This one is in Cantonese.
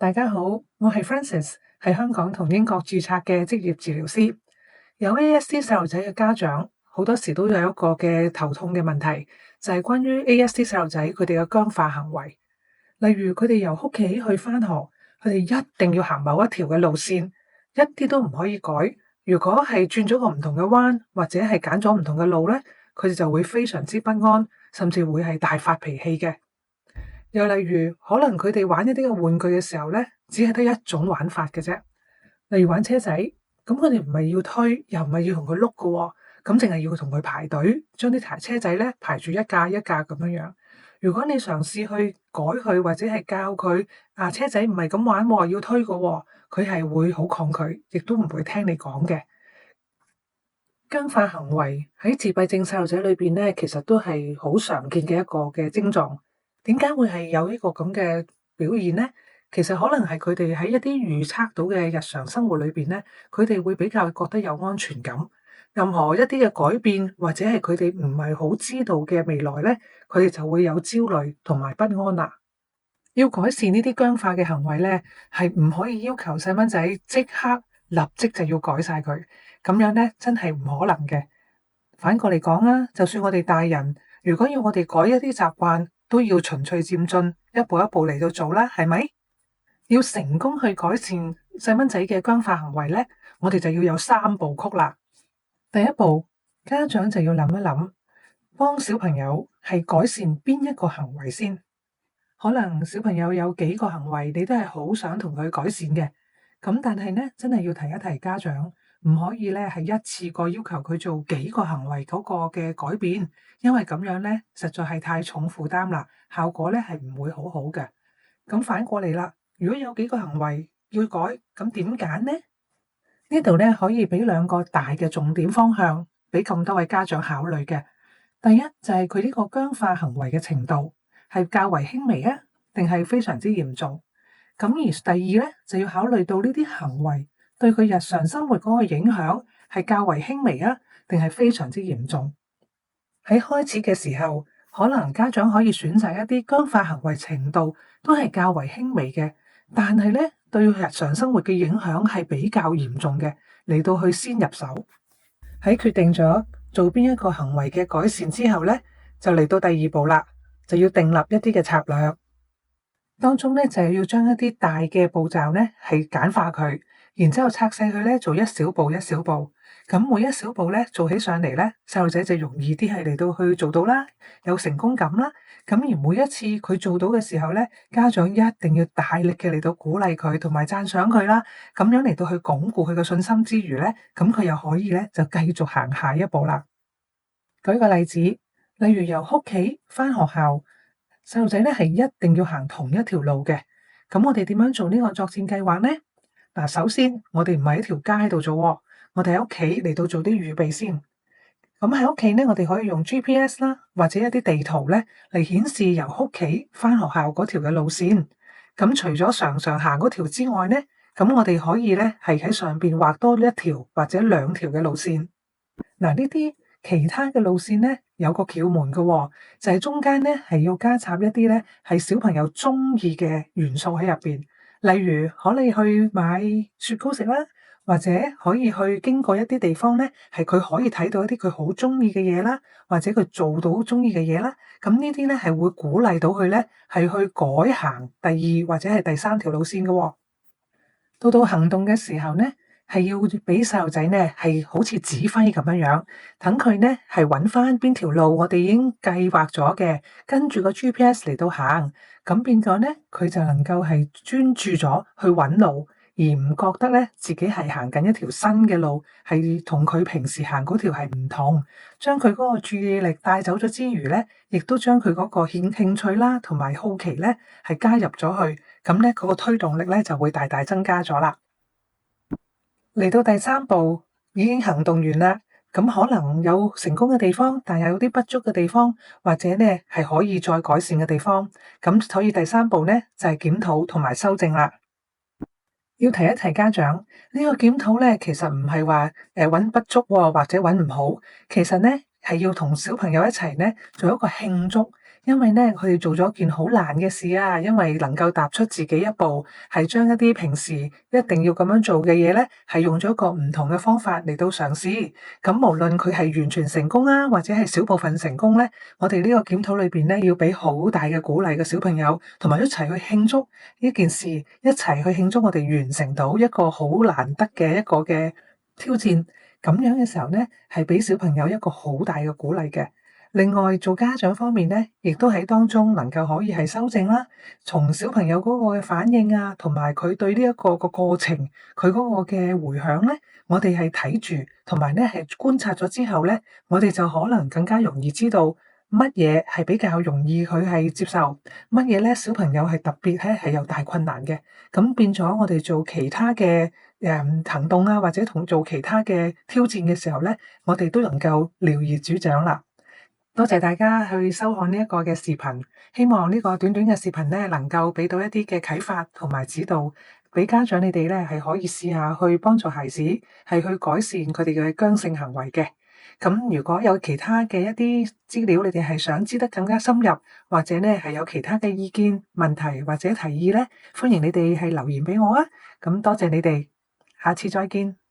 大家好，我係 Francis，係香港同英國註冊嘅職業治療師。有 ASD 細路仔嘅家長，好多時都有一個嘅頭痛嘅問題，就係關於 ASD 細路仔佢哋嘅僵化行為。例如佢哋由屋企去返學，佢哋一定要行某一條嘅路線，一啲都唔可以改。如果係轉咗個唔同嘅彎，或者係揀咗唔同嘅路咧，佢哋就會非常之不安，甚至會係大發脾氣嘅。又例如，可能佢哋玩一啲嘅玩具嘅時候咧，只係得一種玩法嘅啫。例如玩車仔，咁佢哋唔係要推，又唔係要同佢碌嘅，咁淨係要同佢排隊，將啲台車仔咧排住一架一架咁樣樣。如果你嘗試去改佢，或者係教佢車仔唔係咁玩喎，要推嘅，佢係會好抗拒，亦都唔會聽你講嘅。僵化行為喺自閉症細路仔裏邊咧，其實都係好常見嘅一個嘅症狀。點解會係有呢個咁嘅表現呢？其實可能係佢哋喺一啲預測到嘅日常生活裏邊咧，佢哋會比較覺得有安全感。任何一啲嘅改變或者係佢哋唔係好知道嘅未來咧，佢哋就會有焦慮同埋不安啦。要改善呢啲僵化嘅行為咧，係唔可以要求細蚊仔即刻立即就要改晒佢，咁樣咧真係唔可能嘅。反過嚟講啊，就算我哋大人，如果要我哋改一啲習慣，都要循序漸進，一步一步嚟到做啦，係咪？要成功去改善細蚊仔嘅僵化行為咧，我哋就要有3部曲啦。第一步，家長就要諗一諗，幫小朋友係改善邊一個行為先。可能小朋友有幾個行為，你都係好想同佢改善嘅，咁但係咧，真係要提一提家長，唔可以咧係一次過要求佢做幾個行為嗰個嘅改變，因為咁樣咧實在係太重負擔啦，效果咧係唔會好好嘅。咁反過嚟啦，如果有幾個行為要改，咁點揀呢？呢度咧可以俾2個大嘅重點方向，俾咁多位家長考慮嘅。第一就係佢呢個僵化行為嘅程度係較為輕微啊，定係非常之嚴重？咁而第二咧就要考慮到呢啲行為對佢日常生活嗰個影響係較為輕微啊，定係非常之嚴重？喺開始嘅時候，可能家長可以選擇一啲僵化行為程度都係較為輕微嘅，但係咧對日常生活嘅影響係比較嚴重嘅，嚟到去先入手。喺決定咗做邊一個行為嘅改善之後咧，就嚟到第2步啦，就要訂立一啲嘅策略。當中咧就係要將一啲大嘅步驟咧係簡化佢，然之後拆細佢咧做一小步一小步。咁每一小步咧做起上嚟咧，細路仔就容易啲係嚟到去做到啦，有成功感啦。咁而每一次佢做到嘅時候咧，家長一定要大力嘅嚟到鼓勵佢同埋讚賞佢啦。咁樣嚟到去鞏固佢嘅信心之餘咧，咁佢又可以咧就繼續行下一步啦。舉個例子，例如由屋企返學校，細路仔咧係一定要行同一條路嘅。咁我哋點樣做呢個作戰計劃呢？嗱，首先我哋唔係喺條街度做，我哋喺屋企嚟到做啲預備先。咁喺屋企咧，我哋可以用 GPS 啦，或者一啲地圖咧嚟顯示由屋企返學校嗰條嘅路線。咁除咗常常行嗰條之外咧，咁我哋可以咧係喺上邊畫多1條或者2條嘅路線。嗱，呢啲其他嘅路線咧有個竅門嘅，就係中間咧係要加插一啲咧係小朋友中意嘅元素喺入邊，例如可以去買雪糕食啦，或者可以去經過一啲地方咧，係佢可以睇到一啲佢好中意嘅嘢啦，或者佢做到中意嘅嘢啦。咁呢啲咧係會鼓勵到佢咧係去改行第2或者係第3條路線嘅。到行動嘅時候咧，係要俾細路仔咧係好似指揮咁樣樣，等佢咧係揾翻邊條路我哋已經計劃咗嘅，跟住個 GPS 嚟到行，咁變咗咧佢就能夠係專注咗去揾路，而唔覺得咧自己係行緊一條新嘅路，係同佢平時行嗰條係唔同，將佢嗰個注意力帶走咗之餘咧，亦都將佢嗰個興趣啦同埋好奇咧係加入咗去，咁咧嗰個推動力咧就會大大增加咗啦。嚟到第3步已經行動完啦，咁可能有成功嘅地方，但係有啲不足嘅地方，或者咧係可以再改善嘅地方，咁所以第3步咧就係檢討同埋修正啦。要提一提家長，呢個檢討咧其實唔係話揾不足或者揾唔好，其實咧係要同小朋友一齊咧做一個慶祝，因為咧佢哋做咗件好難嘅事啊，因為能夠踏出自己一步，係將一啲平時一定要咁樣做嘅嘢咧，係用咗一個唔同嘅方法嚟到嘗試。咁無論佢係完全成功啊，或者係小部分成功咧，我哋呢個檢討裏邊咧要俾好大嘅鼓勵嘅小朋友，同埋一齊去慶祝呢件事，一齊去慶祝我哋完成到一個好難得嘅一個嘅挑戰。咁樣嘅時候咧，係俾小朋友一個好大嘅鼓勵嘅。另外，做家長方面咧，亦都喺當中能夠可以係修正啦，從小朋友嗰個嘅反應啊，同埋佢對呢一個個過程，佢嗰個嘅回響咧，我哋係睇住，同埋咧係觀察咗之後咧，我哋就可能更加容易知道乜嘢係比較容易佢係接受，乜嘢咧小朋友係特別咧係有大困難嘅，咁變咗我哋做其他嘅行動啊，或者同做其他嘅挑戰嘅時候咧，我哋都能夠了如指掌啦。多謝大家去收看呢一個嘅視頻，希望呢個短短嘅視頻咧，能夠俾到一啲嘅啟發同埋指導，俾家長你哋咧係可以試下去幫助孩子係去改善佢哋嘅僵性行為嘅。咁如果有其他嘅一啲資料，你哋係想知得更加深入，或者咧係有其他嘅意見、問題或者提議咧，歡迎你哋係留言俾我啊。咁多謝你哋，下次再見。